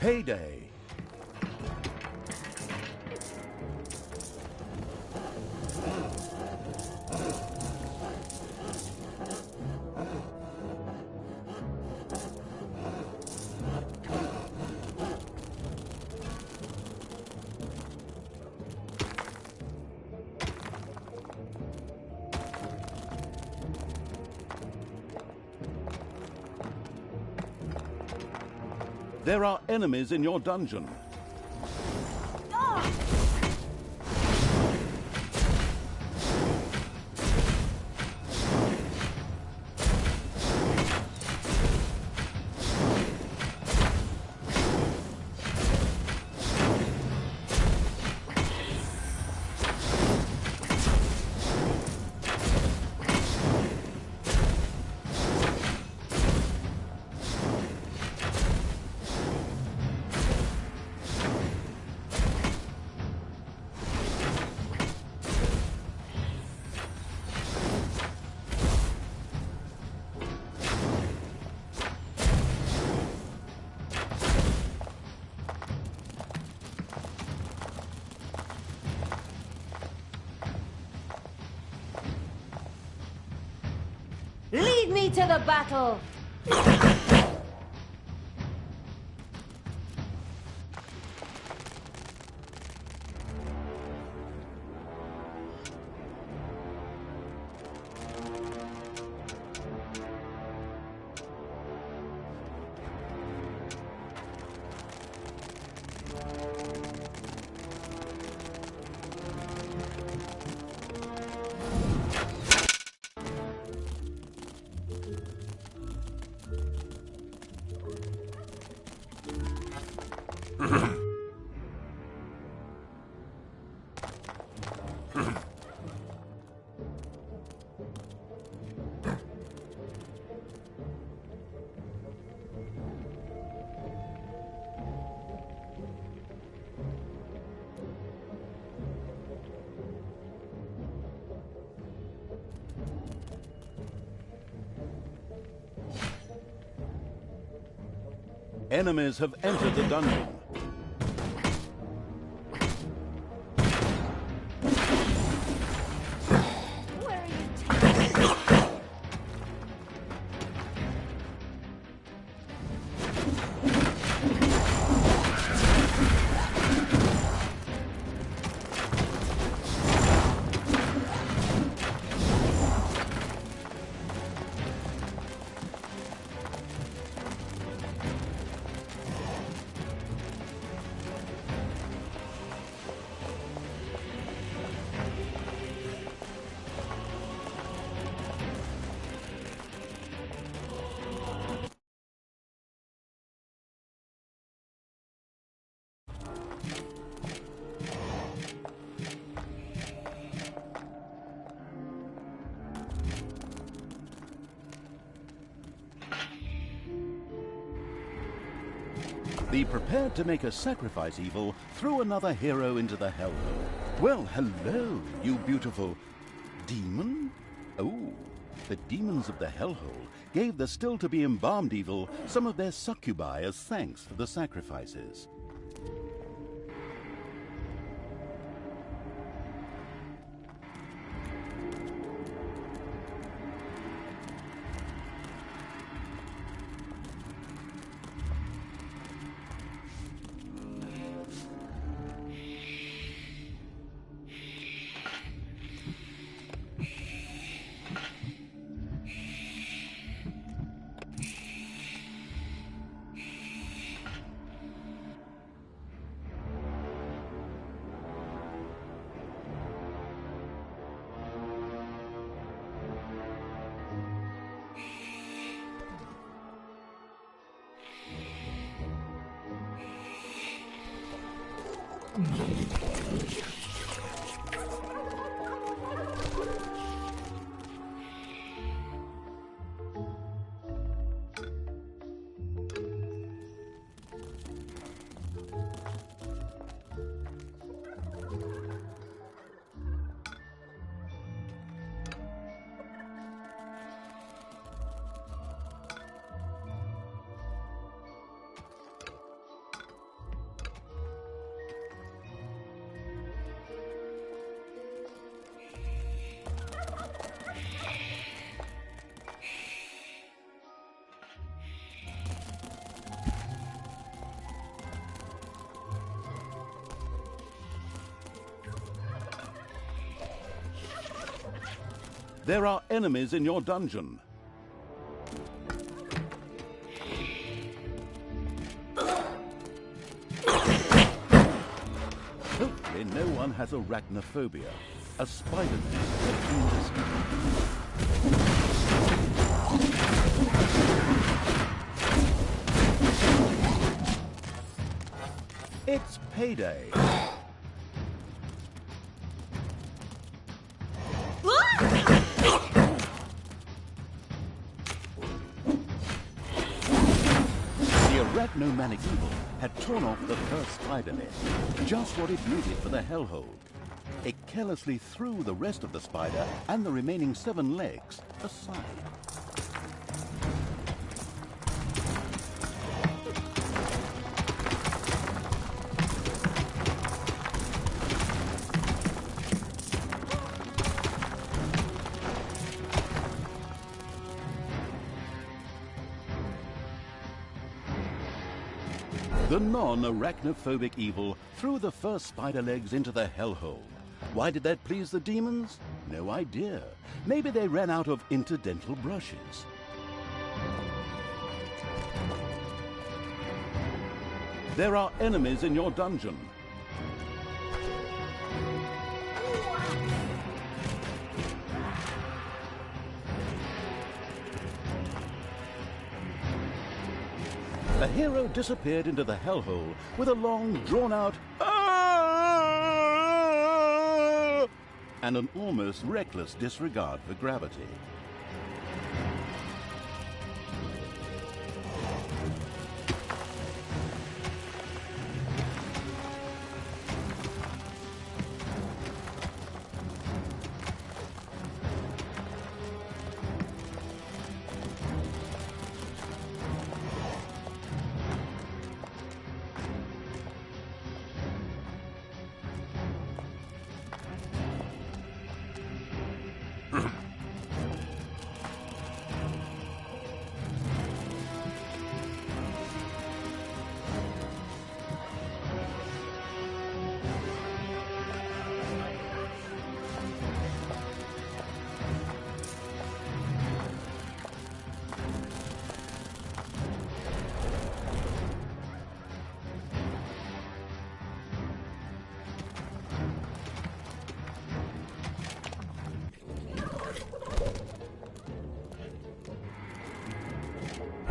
Payday. There are enemies in your dungeon. Lead me to the battle! Enemies have entered the dungeon. The prepared to make a sacrifice evil threw another hero into the hellhole. Well, hello, you beautiful demon. Oh, the demons of the hellhole gave the still-to-be embalmed evil some of their succubi as thanks for the sacrifices. There are enemies in your dungeon. Hopefully no one has arachnophobia. A spider nest has been discovered. It's payday. The arachnomanic evil had torn off the first spider leg, just what it needed for the hellhole. It carelessly threw the rest of the spider and the remaining 7 legs aside. The non-arachnophobic evil threw the first spider legs into the hellhole. Why did that please the demons? No idea. Maybe they ran out of interdental brushes. There are enemies in your dungeon. The hero disappeared into the hellhole with a long, drawn-out "Ah!" and an almost reckless disregard for gravity.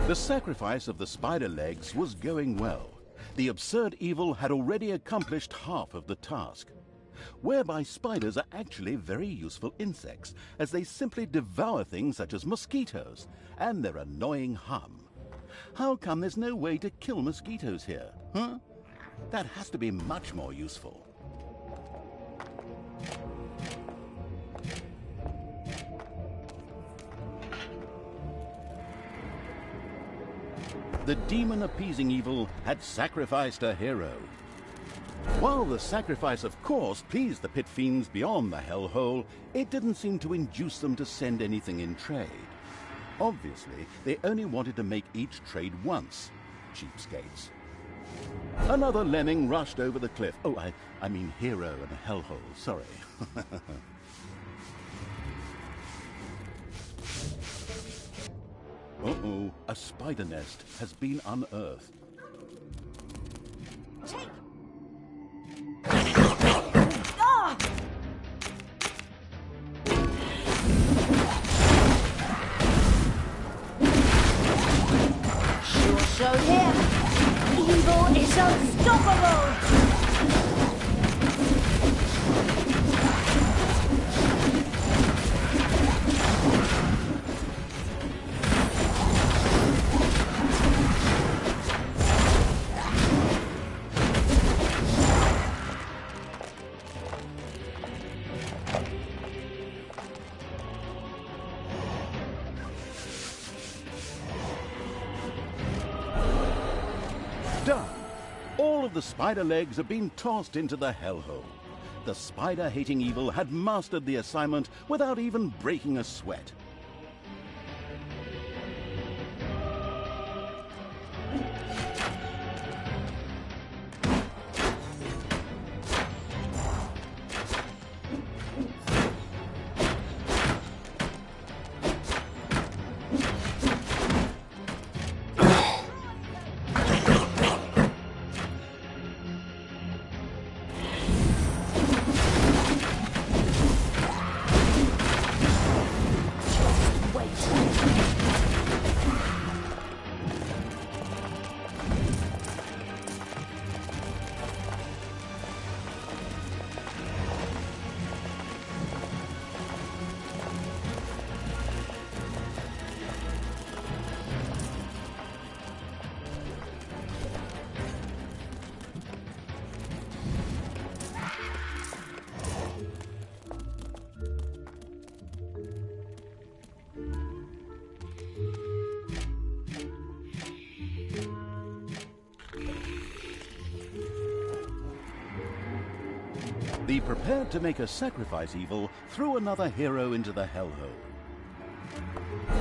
The sacrifice of the spider legs was going well. The absurd evil had already accomplished half of the task. Whereby spiders are actually very useful insects, as they simply devour things such as mosquitoes and their annoying hum. How come there's no way to kill mosquitoes here, huh? That has to be much more useful. The demon-appeasing evil had sacrificed a hero. While the sacrifice, of course, pleased the pit fiends beyond the hellhole, it didn't seem to induce them to send anything in trade. Obviously, they only wanted to make each trade once. Cheapskates. Another lemming rushed over the cliff. Oh, I mean hero and a hellhole, sorry. Uh-oh, a spider nest has been unearthed. Take! Ah! Sure showed him. Evil is unstoppable! Done! All of the spider legs have been tossed into the hellhole. The spider-hating evil had mastered the assignment without even breaking a sweat. The prepared to make a sacrifice evil threw another hero into the hellhole.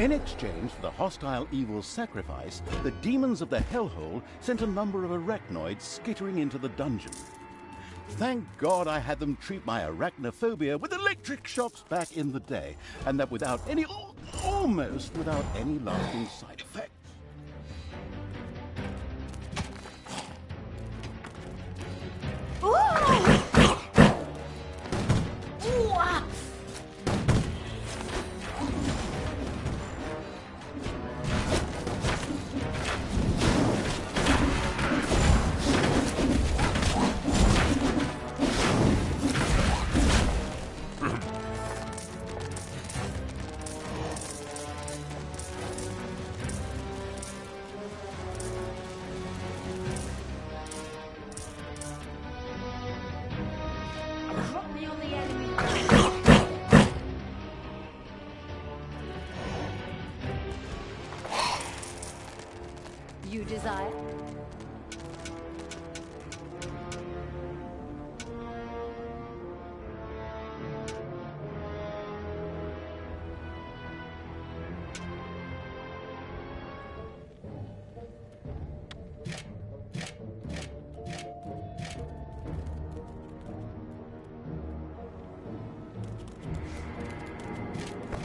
In exchange for the hostile evil's sacrifice, the demons of the hellhole sent a number of arachnoids skittering into the dungeon. Thank God I had them treat my arachnophobia with electric shocks back in the day, and that without any, almost without any lasting side effects. You desire?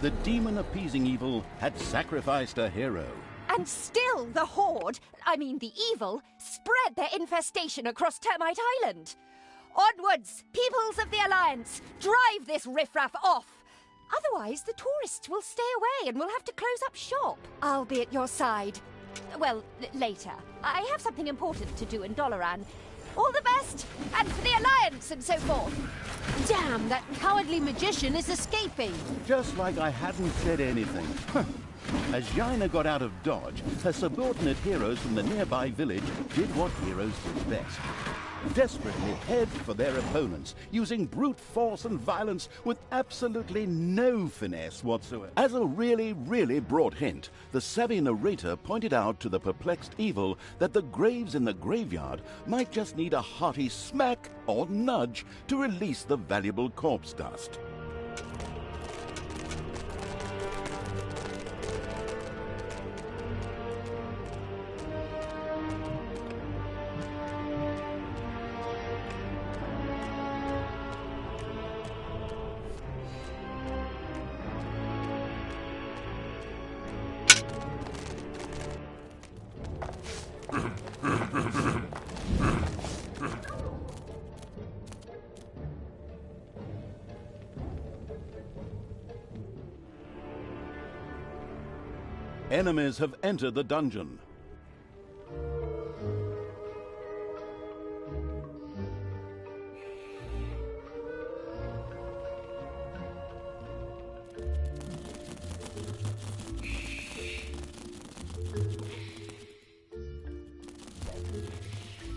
The demon-appeasing evil had sacrificed a hero. And still the Horde, the evil, spread their infestation across Termite Island. Onwards, peoples of the Alliance, drive this riffraff off. Otherwise, the tourists will stay away and we'll have to close up shop. I'll be at your side. Well, later. I have something important to do in Dolaran. All the best, and for the Alliance and so forth. Damn, that cowardly magician is escaping. Just like I hadn't said anything. As Jaina got out of dodge, her subordinate heroes from the nearby village did what heroes do best. Desperately head for their opponents, using brute force and violence with absolutely no finesse whatsoever. As a really, really broad hint, the savvy narrator pointed out to the perplexed evil that the graves in the graveyard might just need a hearty smack or nudge to release the valuable corpse dust. Enemies have entered the dungeon.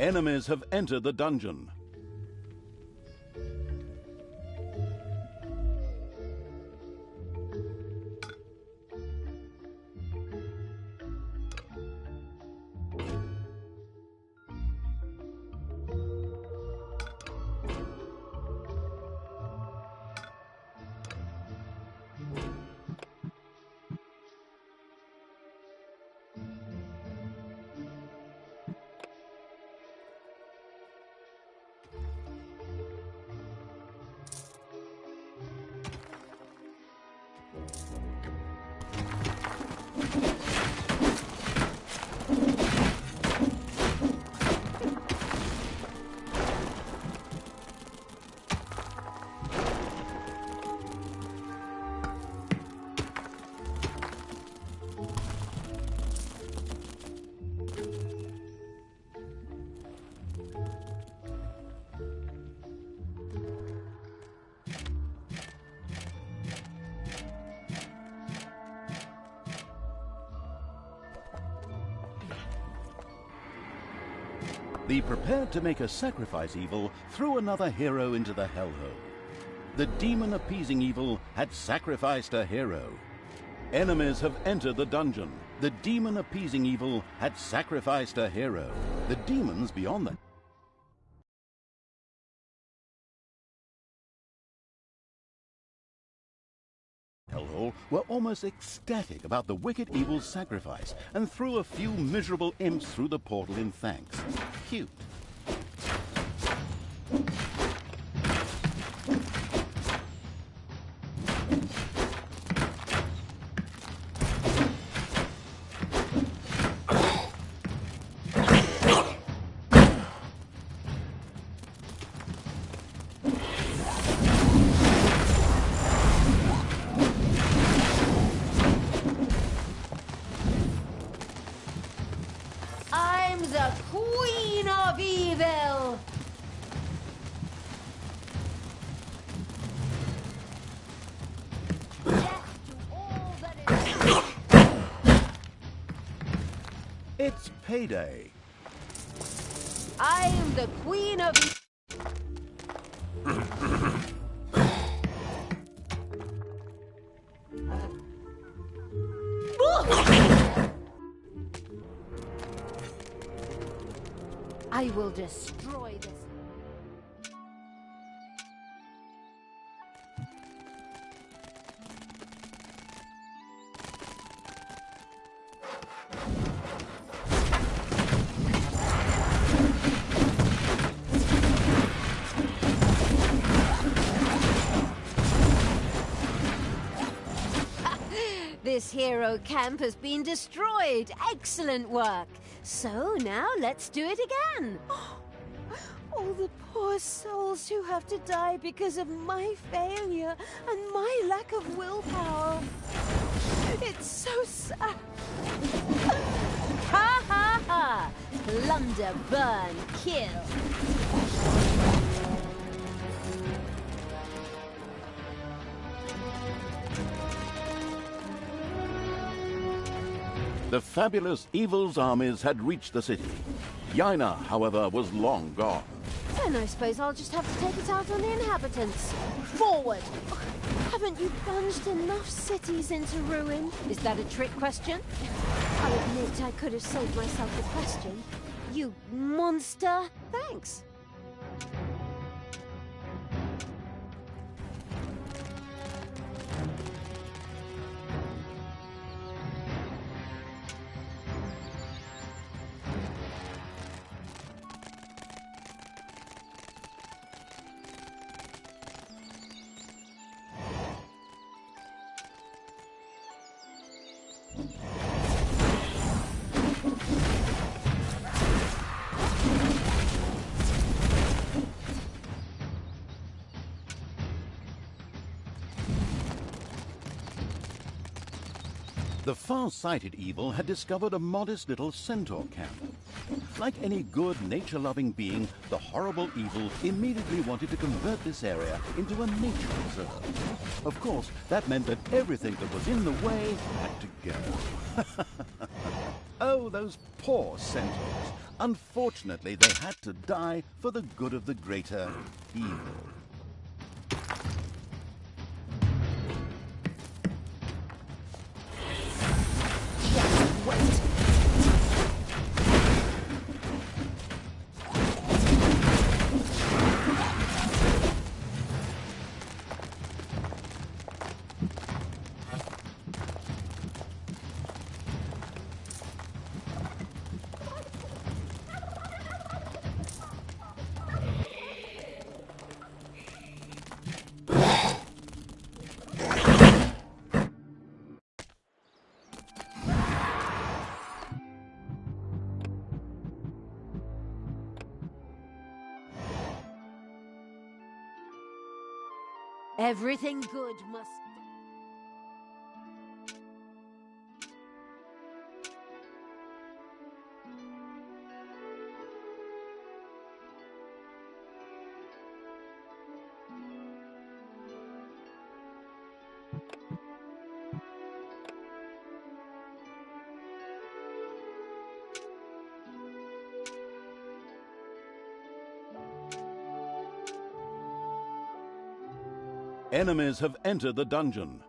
Enemies have entered the dungeon. The prepared to make a sacrifice evil threw another hero into the hellhole. The demon-appeasing evil had sacrificed a hero. Enemies have entered the dungeon. The demon-appeasing evil had sacrificed a hero. The demons beyond the all were almost ecstatic about the wicked evil's sacrifice and threw a few miserable imps through the portal in thanks. Cute. I'm the Queen of Evil! Death to all that is... It's payday. I am the Queen of Evil. I will destroy this. This hero camp has been destroyed. Excellent work. So now let's do it again. All the poor souls who have to die because of my failure and my lack of willpower. It's so sad. Ha ha ha! Plunder, burn, kill. The fabulous evil's armies had reached the city. Yaina, however, was long gone. Then I suppose I'll just have to take it out on the inhabitants. Forward! Haven't you plunged enough cities into ruin? Is that a trick question? I'll admit I could have saved myself the question. You monster! Thanks. The far-sighted evil had discovered a modest little centaur camp. Like any good, nature-loving being, the horrible evil immediately wanted to convert this area into a nature reserve. Of course, that meant that everything that was in the way had to go. Oh, those poor centaurs. Unfortunately, they had to die for the good of the greater evil. Everything good must... Enemies have entered the dungeon.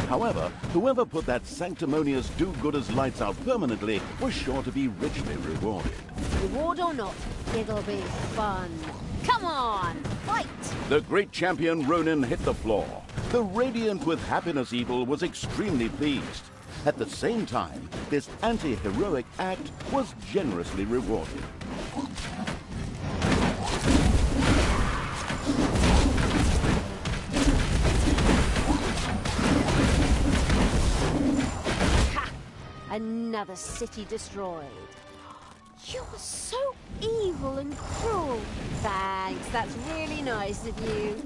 However, whoever put that sanctimonious do-gooders lights out permanently was sure to be richly rewarded. Reward or not, it'll be fun. Come on, fight! The great champion Ronin hit the floor. The radiant with happiness evil was extremely pleased. At the same time, this anti-heroic act was generously rewarded. Ha! Another city destroyed. You're so evil and cruel. Thanks, that's really nice of you.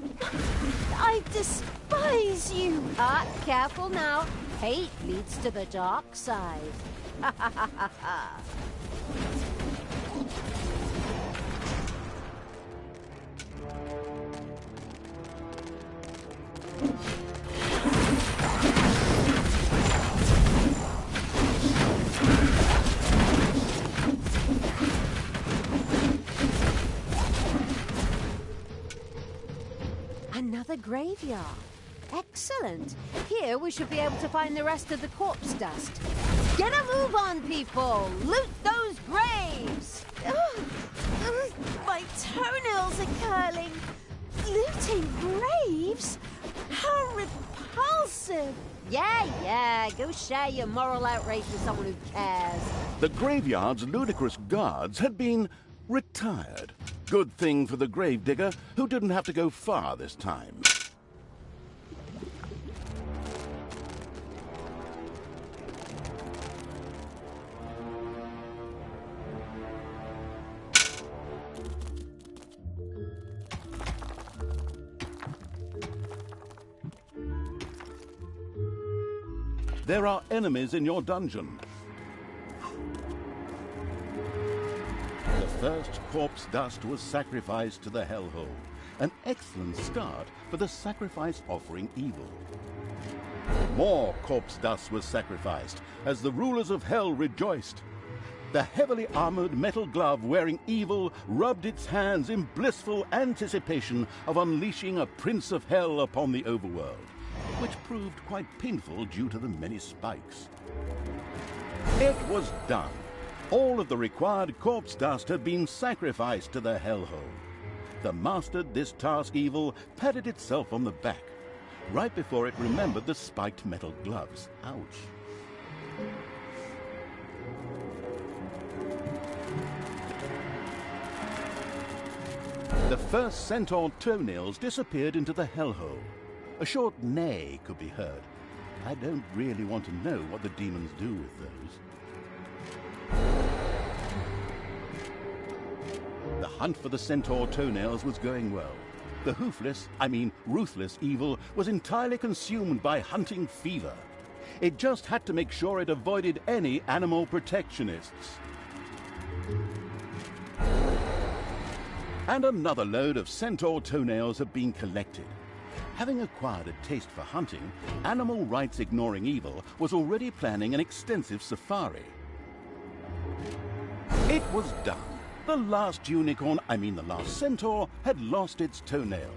I despise you. Ah, careful now. Hate leads to the dark side. Ha ha ha ha ha. Another graveyard. Excellent. Here we should be able to find the rest of the corpse dust. Get a move on, people! Loot those graves! My toenails are curling. Looting graves? How repulsive. Yeah, go share your moral outrage with someone who cares. The graveyard's ludicrous guards had been retired. Good thing for the gravedigger, who didn't have to go far this time. There are enemies in your dungeon. The first corpse dust was sacrificed to the hellhole. An excellent start for the sacrifice offering evil. More corpse dust was sacrificed as the rulers of hell rejoiced. The heavily armored metal glove wearing evil rubbed its hands in blissful anticipation of unleashing a prince of hell upon the overworld, which proved quite painful due to the many spikes. It was done. All of the required corpse dust had been sacrificed to the hellhole. The mastered this task evil patted itself on the back, right before it remembered the spiked metal gloves. Ouch. The first centaur toenails disappeared into the hellhole. A short neigh could be heard. I don't really want to know what the demons do with those. The hunt for the centaur toenails was going well. The ruthless evil was entirely consumed by hunting fever. It just had to make sure it avoided any animal protectionists. And another load of centaur toenails had been collected. Having acquired a taste for hunting, animal rights ignoring evil was already planning an extensive safari. It was done. The last the last centaur had lost its toenail,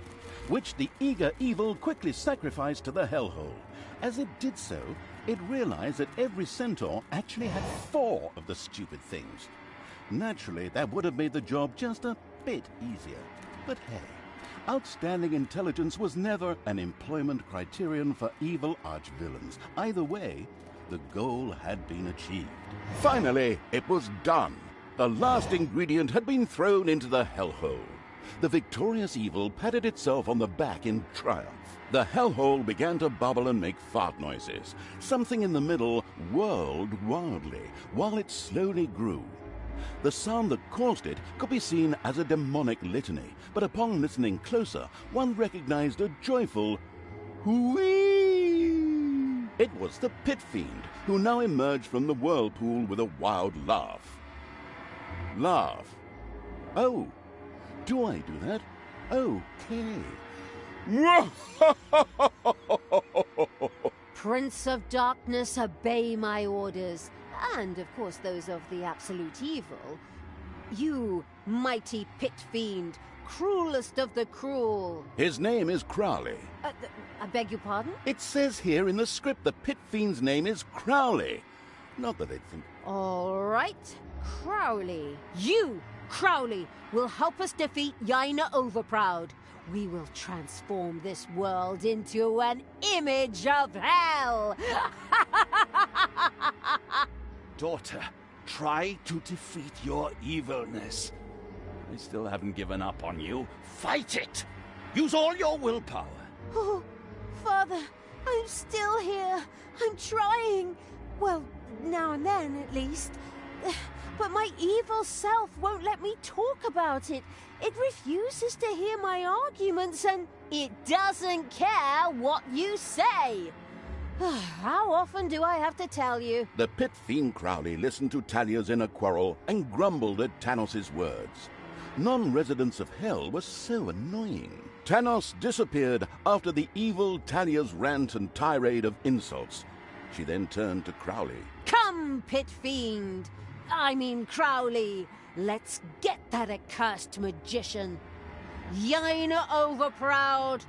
which the eager evil quickly sacrificed to the hellhole. As it did so, it realized that every centaur actually had 4 of the stupid things. Naturally, that would have made the job just a bit easier. But hey, outstanding intelligence was never an employment criterion for evil archvillains. Either way, the goal had been achieved. Finally, it was done. The last ingredient had been thrown into the hellhole. The victorious evil patted itself on the back in triumph. The hellhole began to bubble and make fart noises. Something in the middle whirled wildly while it slowly grew. The sound that caused it could be seen as a demonic litany, but upon listening closer, one recognized a joyful whee! It was the pit fiend, who now emerged from the whirlpool with a wild laugh. Laugh. Oh, do I do that? Okay. Prince of Darkness, obey my orders, and of course those of the absolute evil. You, mighty pit fiend, cruelest of the cruel. His name is Crowley. I beg your pardon? It says here in the script the pit fiend's name is Crowley. Not that they'd think... All right, Crowley. You, Crowley, will help us defeat Yaina Overproud. We will transform this world into an image of hell. Daughter, try to defeat your evilness. I still haven't given up on you. Fight it! Use all your willpower. Oh, Father, I'm still here. I'm trying. Well, now and then, at least. But my evil self won't let me talk about it. It refuses to hear my arguments and it doesn't care what you say. How often do I have to tell you? The pit fiend Crowley listened to Talia's inner quarrel and grumbled at Tanos's words. Non-residents of hell were so annoying. Tanos disappeared after the evil Talia's rant and tirade of insults. She then turned to Crowley. Come, pit fiend. I mean Crowley. Let's get that accursed magician. Yaina Overproud.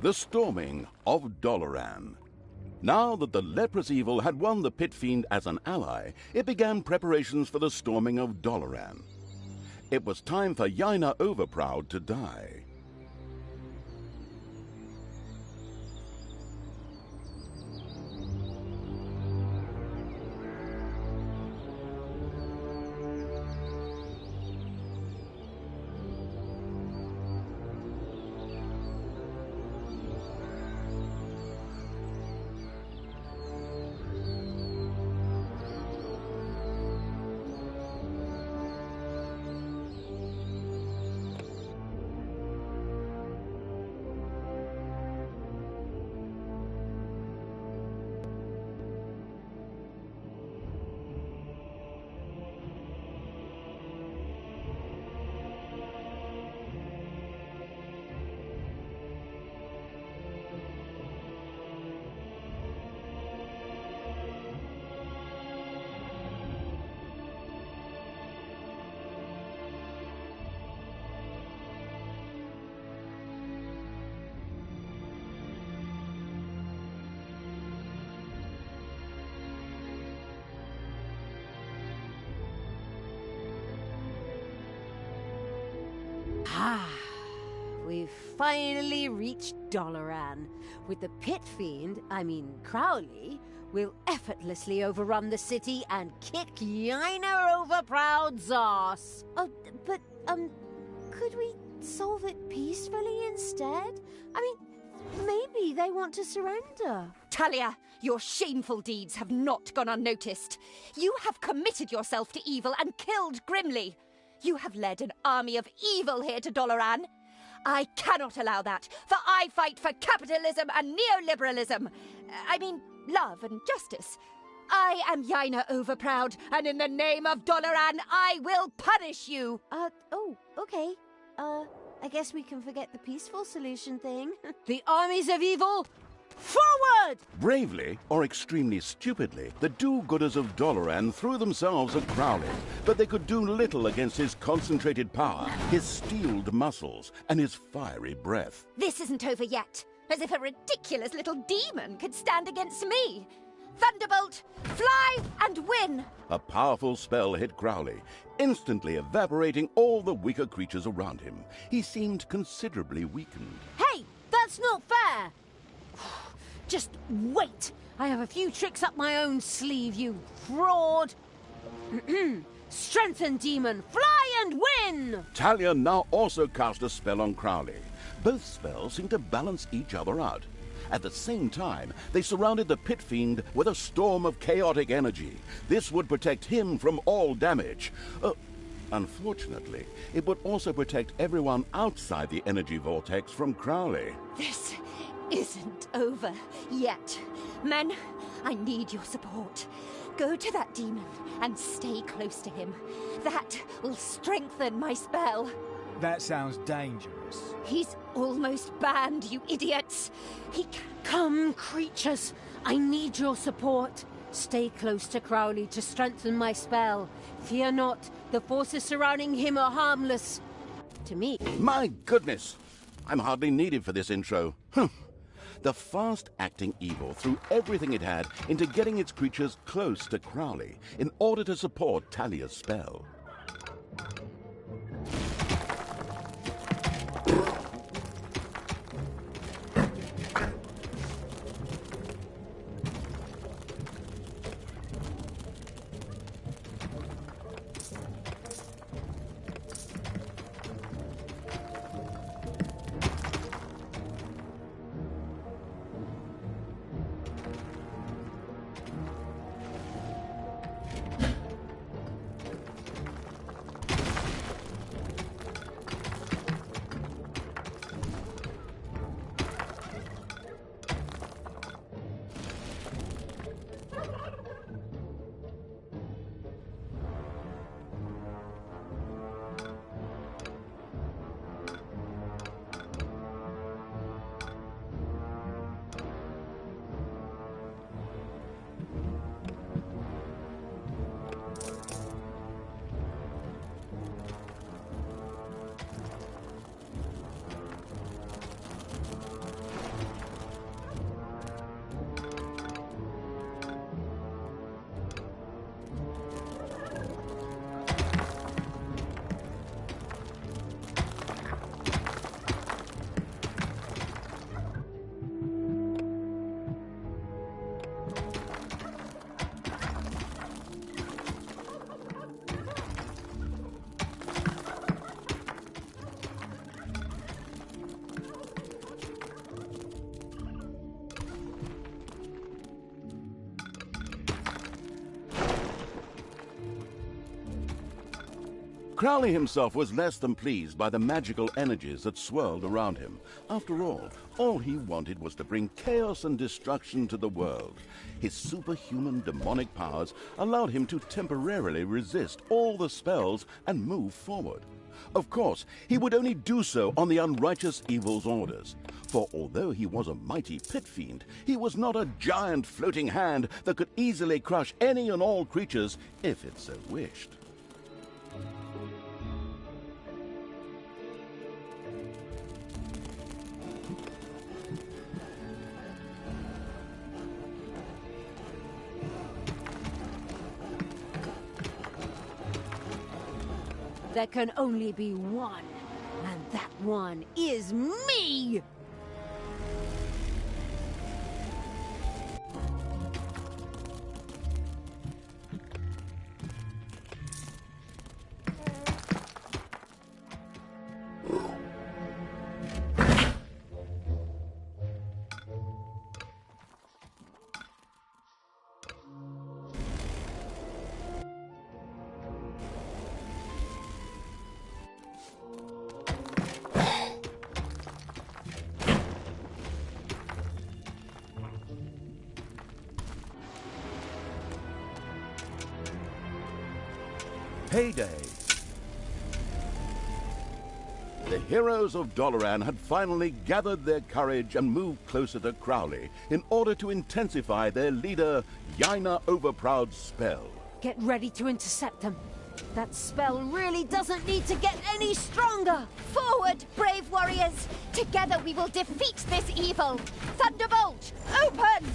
The storming of Doloran. Now that the leprous evil had won the pit fiend as an ally, it began preparations for the storming of Doloran. It was time for Yaina Overproud to die. We've finally reached Doloran. With the pit fiend, Crowley, we'll effortlessly overrun the city and kick Yaina Overproud's ass. Oh, but, could we solve it peacefully instead? Maybe they want to surrender. Talia, your shameful deeds have not gone unnoticed. You have committed yourself to evil and killed grimly. You have led an army of evil here to Doloran. I cannot allow that, for I fight for capitalism and neoliberalism. Love and justice. I am Yaina Overproud, and in the name of Doloran, I will punish you. Okay. I guess we can forget the peaceful solution thing. The armies of evil, forward! Bravely, or extremely stupidly, the do-gooders of Doloran threw themselves at Crowley, but they could do little against his concentrated power, his steeled muscles, and his fiery breath. This isn't over yet. As if a ridiculous little demon could stand against me. Thunderbolt, fly and win! A powerful spell hit Crowley, instantly evaporating all the weaker creatures around him. He seemed considerably weakened. Hey, that's not fair! Just wait! I have a few tricks up my own sleeve, you fraud! Strengthen, demon! Fly and win! Talia now also cast a spell on Crowley. Both spells seemed to balance each other out. At the same time, they surrounded the pit fiend with a storm of chaotic energy. This would protect him from all damage. Unfortunately, it would also protect everyone outside the energy vortex from Crowley. This isn't over yet. Men, I need your support. Go to that demon and stay close to him. That will strengthen my spell. That sounds dangerous. He's almost banned, you idiots. He can... Come, creatures. I need your support. Stay close to Crowley to strengthen my spell. Fear not. The forces surrounding him are harmless. To me. My goodness! I'm hardly needed for this intro. The fast-acting evil threw everything it had into getting its creatures close to Crowley in order to support Talia's spell. Crowley himself was less than pleased by the magical energies that swirled around him. After all he wanted was to bring chaos and destruction to the world. His superhuman demonic powers allowed him to temporarily resist all the spells and move forward. Of course, he would only do so on the unrighteous evil's orders. For although he was a mighty pit fiend, he was not a giant floating hand that could easily crush any and all creatures if it so wished. There can only be one, and that one is me! Payday! The heroes of Doloran had finally gathered their courage and moved closer to Crowley in order to intensify their leader, Yaina Overproud's spell. Get ready to intercept them. That spell really doesn't need to get any stronger! Forward, brave warriors! Together we will defeat this evil! Thunderbolt, open!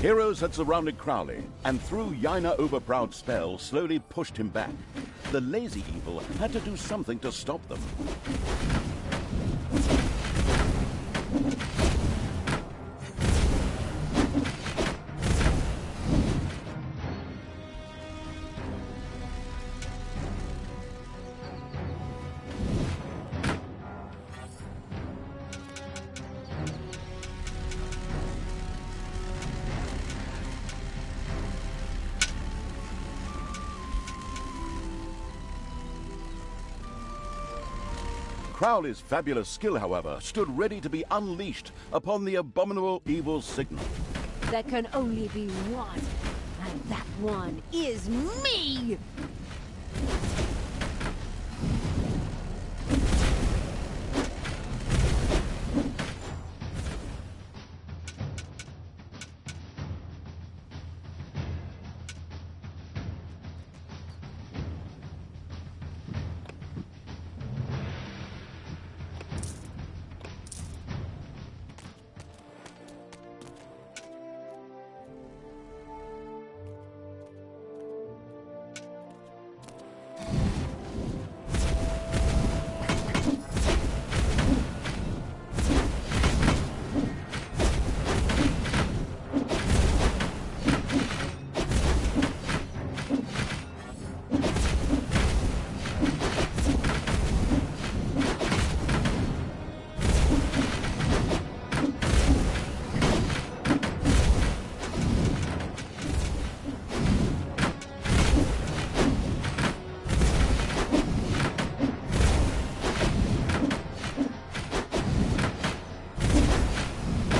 Heroes had surrounded Crowley, and through Yaina Overproud's spell, slowly pushed him back. the lazy evil had to do something to stop them. Crowley's fabulous skill, however, stood ready to be unleashed upon the abominable evil signal. There can only be one, and that one is me!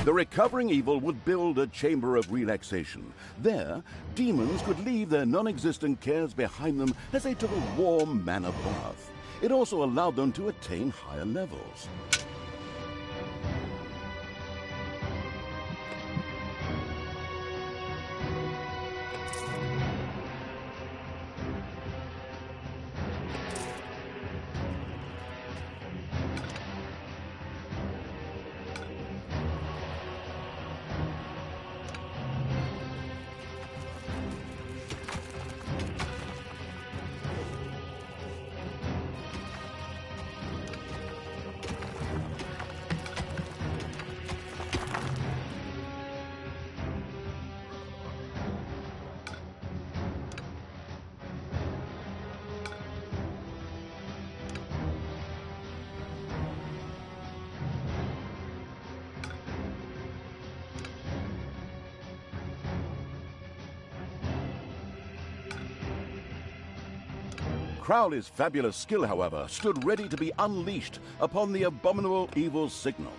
The recovering evil would build a chamber of relaxation. There, demons could leave their non-existent cares behind them as they took a warm manna bath. It also allowed them to attain higher levels. Crowley's fabulous skill, however, stood ready to be unleashed upon the abominable evil signal.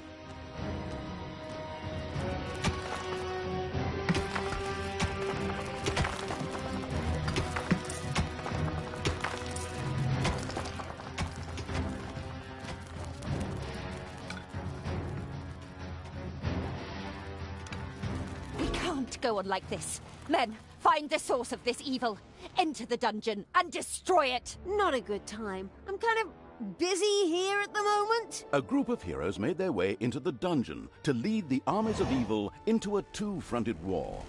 We can't go on like this. Men, find the source of this evil. Enter the dungeon and destroy it. Not a good time. I'm kind of busy here at the moment. A group of heroes made their way into the dungeon to lead the armies of evil into a two-fronted war.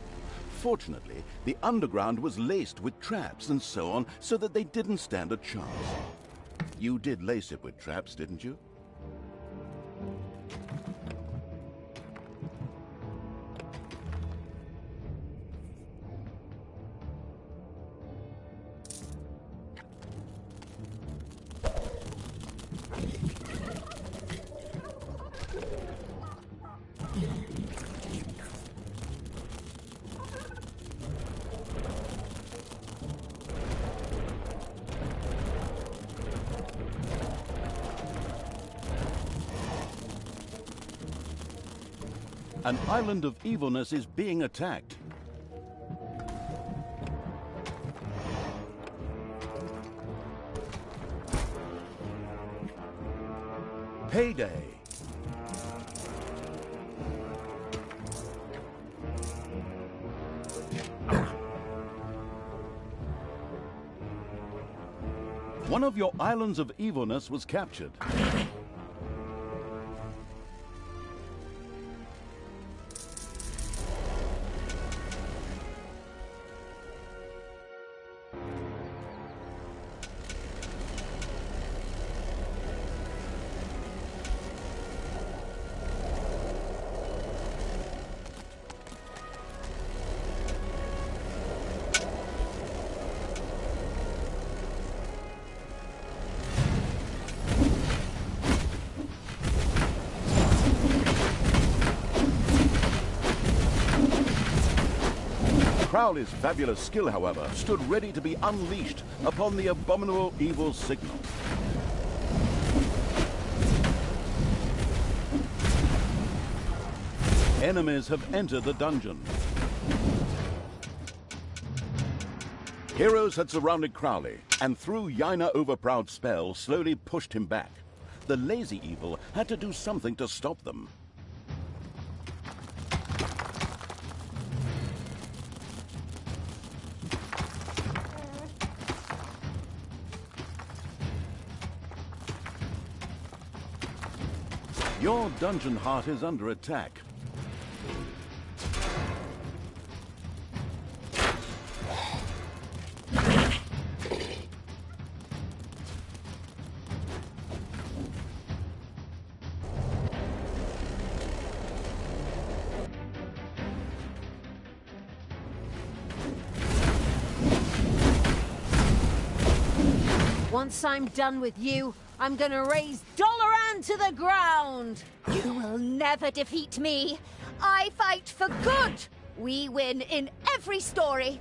Fortunately, the underground was laced with traps and so on, so that they didn't stand a chance. You did lace it with traps, didn't you? An island of evilness is being attacked. Payday! One of your islands of evilness was captured. Crowley's fabulous skill, however, stood ready to be unleashed upon the abominable evil signal. Enemies have entered the dungeon. Heroes had surrounded Crowley, and through Yaina Overproud's spell, slowly pushed him back. The lazy evil had to do something to stop them. Your dungeon heart is under attack. Once I'm done with you, I'm gonna raise Dolaran to the ground! You will never defeat me. I fight for good. We win in every story.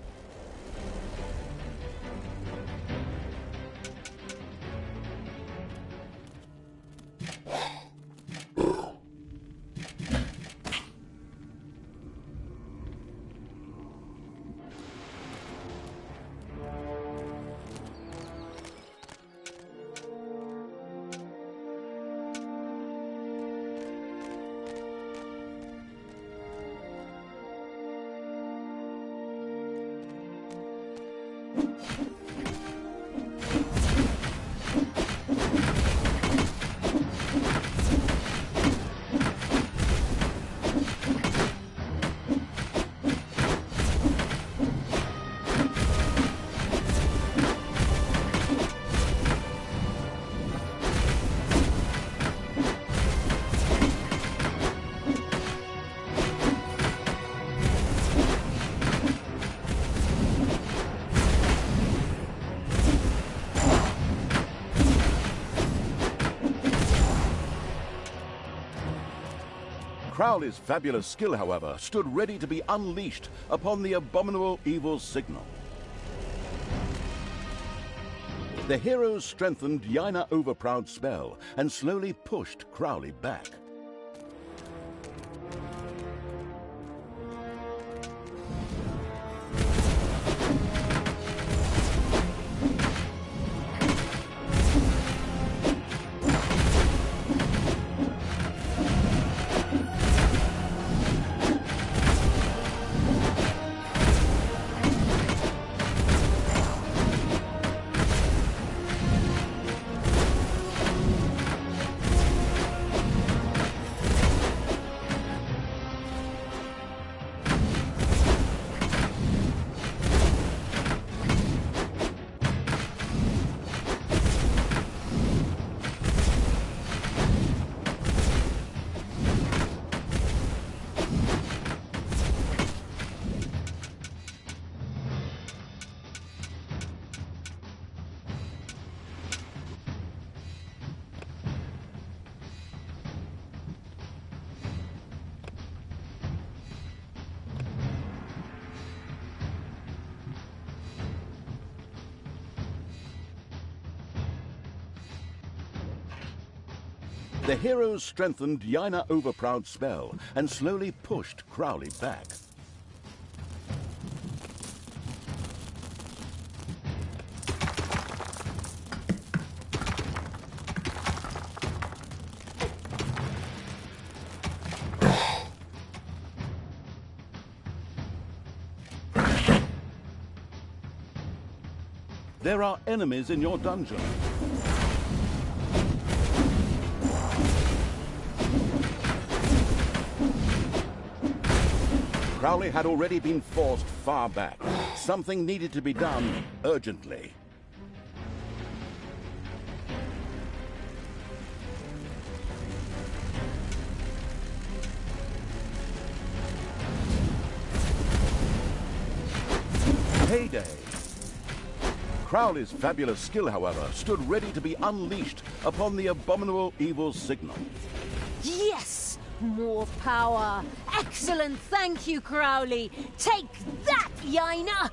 Crowley's fabulous skill, however, stood ready to be unleashed upon the abominable evil signal. The heroes strengthened Yaina Overproud's spell and slowly pushed Crowley back. The heroes strengthened Yaina Overproud's spell and slowly pushed Crowley back. There are enemies in your dungeon. Crowley had already been forced far back. Something needed to be done urgently. Heyday! Crowley's fabulous skill, however, stood ready to be unleashed upon the abominable evil signal. Yes! More power! Excellent! Thank you, Crowley! Take that, Yaina!